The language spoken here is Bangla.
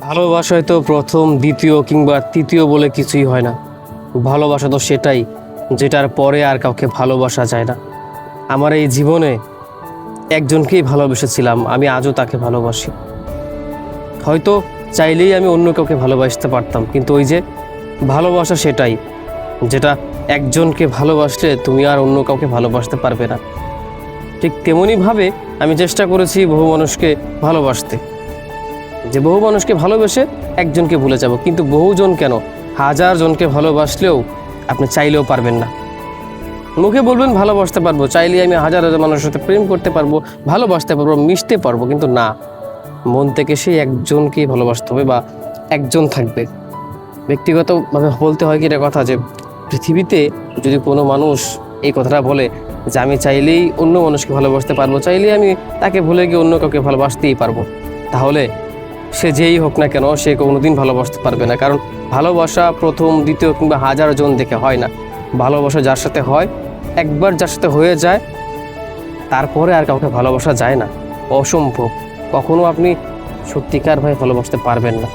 ভালোবাসায় তো প্রথম, দ্বিতীয় কিংবা তৃতীয় বলে কিছুই হয় না। ভালোবাসা তো সেটাই যেটার পরে আর কাউকে ভালোবাসা যায় না। আমার এই জীবনে একজনকেই ভালোবেসেছিলাম, আমি আজও তাকে ভালোবাসি। হয়তো চাইলেই আমি অন্য কাউকে ভালোবাসতে পারতাম, কিন্তু ওই যে ভালোবাসা সেটাই যেটা একজনকে ভালোবাসলে তুমি আর অন্য কাউকে ভালোবাসতে পারবে না। ঠিক তেমনইভাবে আমি চেষ্টা করেছি বহু মানুষকে ভালোবাসতে, যে বহু মানুষকে ভালোবেসে একজনকে ভুলে যাব, কিন্তু বহুজন কেন, হাজার জনকে ভালোবাসলেও আপনি চাইলেও পারবেন না। মুখে বলবেন ভালোবাসতে পারবো, চাইলেই আমি হাজার হাজার মানুষের সাথে প্রেম করতে পারবো, ভালোবাসতে পারবো, মিশতে পারবো, কিন্তু না, মন থেকে সেই একজনকেই ভালোবাসতে হবে বা একজন থাকবে। ব্যক্তিগতভাবে বলতে হয় কি এটা কথা, যে পৃথিবীতে যদি কোনো মানুষ এই কথাটা বলে যে আমি চাইলেই অন্য মানুষকে ভালোবাসতে পারবো, চাইলেই আমি তাকে ভুলে গিয়ে অন্য কাউকে ভালোবাসতেই পারবো, তাহলে সে যেই হোক না কেন সে কোনোদিন ভালোবাসতে পারবে না। কারণ ভালোবাসা প্রথম, দ্বিতীয় কিংবা হাজার জন দেখে হয় না। ভালোবাসা যার সাথে হয়, একবার যার সাথে হয়ে যায়, তারপরে আর কাউকে ভালোবাসা যায় না, অসম্ভব। কখনো আপনি সত্যিকার ভাবে ভালোবাসতে পারবেন না।